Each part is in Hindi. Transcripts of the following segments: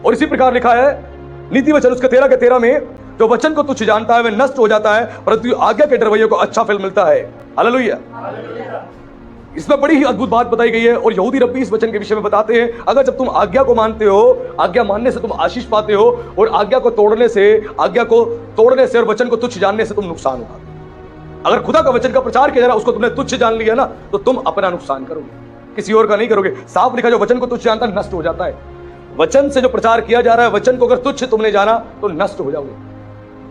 और इसी प्रकार लिखा है नीति वचन उसके 13 के 13 में, जो वचन को तुच्छ जानता है वह नष्ट हो जाता है, परंतु आज्ञा के डरवैयों को अच्छा फल मिलता है। हालेलुया। इसमें बड़ी ही अद्भुत बात बताई गई है और यहूदी रब्बी इस वचन के विषय में बताते हैं, अगर जब तुम आज्ञा को मानते हो, आज्ञा मानने से तुम आशीष पाते हो, और आज्ञा को तोड़ने से और वचन को तुच्छ जानने से तुम नुकसान उठाते हो। अगर खुदा का वचन का प्रचार किया जा रहा है, उसको तुमने तुच्छ जान लिया ना, तो तुम अपना नुकसान करोगे, किसी और का नहीं करोगे। साफ लिखा, जो वचन को तुच्छ जानता नष्ट हो जाता है। वचन से जो प्रचार किया जा रहा है, वचन को अगर तुच्छ तुमने जाना तो नष्ट हो जाओगे,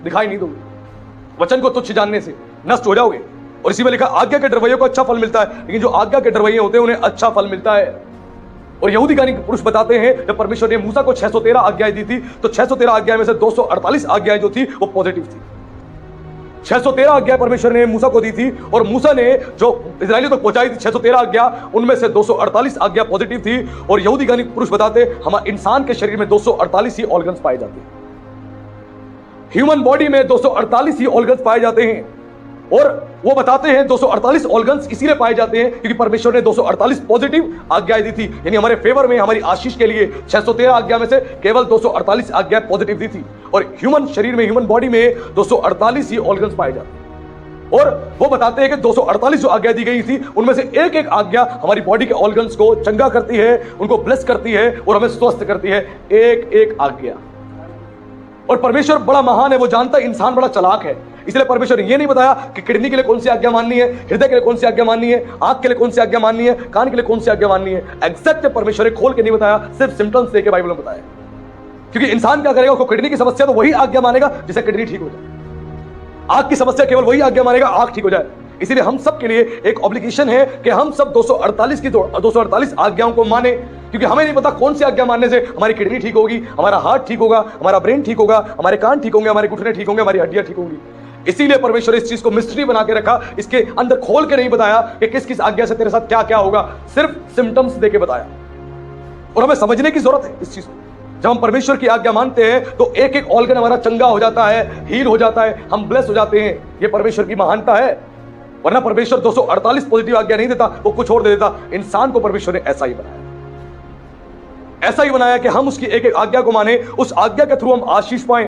दिखाई नहीं दोगे। वचन को तुच्छ जानने से नष्ट हो जाओगे। और इसी में लिखा, आज्ञा के डरवैयों को अच्छा फल मिलता है, लेकिन जो आज्ञा के डरवैये होते हैं उन्हें अच्छा फल मिलता है। और यहूदी ज्ञानी पुरुष बताते हैं, जब परमेश्वर ने मूसा को 613 आज्ञाएं दी थी, तो 613 आज्ञाएं में से 248 आज्ञाएं जो थी वो पॉजिटिव थी। 613 आज्ञा परमेश्वर ने मूसा को दी थी, और मूसा ने जो इस्राएलियों तक पहुंचाई थी 613 आज्ञा, उनमें से 248 आज्ञा पॉजिटिव थी। और यहूदी ज्ञानी पुरुष बताते, हमारे इंसान के शरीर में 248 ही ऑर्गन्स पाए जाते हैं। ह्यूमन बॉडी में 248 ही ऑर्गन्स पाए जाते हैं। और वो बताते हैं 248 ऑर्गन्स इसीलिए पाए जाते हैं क्योंकि परमेश्वर ने 248 पॉजिटिव आज्ञाएं दी थी, यानी हमारे फेवर में, हमारी आशीष के लिए 613 आज्ञा में से केवल 248 आज्ञाएं पॉजिटिव दी थी। और ह्यूमन शरीर में, ह्यूमन बॉडी में 248 ही ऑर्गन्स पाए जाते हैं। और वो बताते हैं कि 248 जो आज्ञा दी गई थी, उनमें से एक एक आज्ञा हमारी बॉडी के ऑर्गन्स को चंगा करती है, उनको ब्लेस करती है और हमें स्वस्थ करती है, एक एक आज्ञा। और परमेश्वर बड़ा महान है, वो जानता है इंसान बड़ा चालाक है, इसलिए परमेश्वर ने ये नहीं बताया कि किडनी के लिए कौन सी आज्ञा माननी है, हृदय के लिए कौन सी आज्ञा माननी है, आंख के लिए कौन सी आज्ञा माननी है, कान के लिए कौन सी आज्ञा माननी है। एग्जैक्ट परमेश्वर ने खोल के नहीं बताया, सिर्फ सिम्टम्स देके बाइबल में बताया। क्योंकि इंसान क्या करेगा, उसको किडनी की समस्या तो वही आज्ञा मानेगा जिससे किडनी ठीक हो जाए, आंख की समस्या केवल वही आज्ञा मानेगा आंख ठीक हो जाए। इसीलिए हम सब के लिए एक ऑब्लिगेशन है कि हम सब 248 आज्ञाओं को माने, क्योंकि हमें नहीं पता कौन सी आज्ञा मानने से हमारी किडनी ठीक होगी, हमारा हार्ट ठीक होगा, हमारा ब्रेन ठीक होगा, हमारे कान ठीक होंगे, हमारे घुटने ठीक होंगे, हमारी हड्डियां ठीक होंगी। इसीलिए परमेश्वर इस चीज को मिस्ट्री बना के रखा, इसके अंदर खोल के नहीं बताया कि किस किस आज्ञा से तेरे साथ क्या क्या होगा, सिर्फ सिम्टम्स देके बताया। और हमें समझने की जरूरत है इस चीज को। जब हम परमेश्वर की आज्ञा मानते हैं तो एक एक ऑर्गन हमारा चंगा हो जाता है, हील हो जाता है, हम ब्लेस हो जाते हैं। ये परमेश्वर की महानता है। वरना परमेश्वर 248 पॉजिटिव आज्ञा नहीं देता, वो कुछ और दे देता। इंसान को परमेश्वर ने ऐसा ही बनाया, ऐसा ही बनाया कि हम उसकी एक एक आज्ञा को माने, उस आज्ञा के थ्रू हम आशीष पाएं।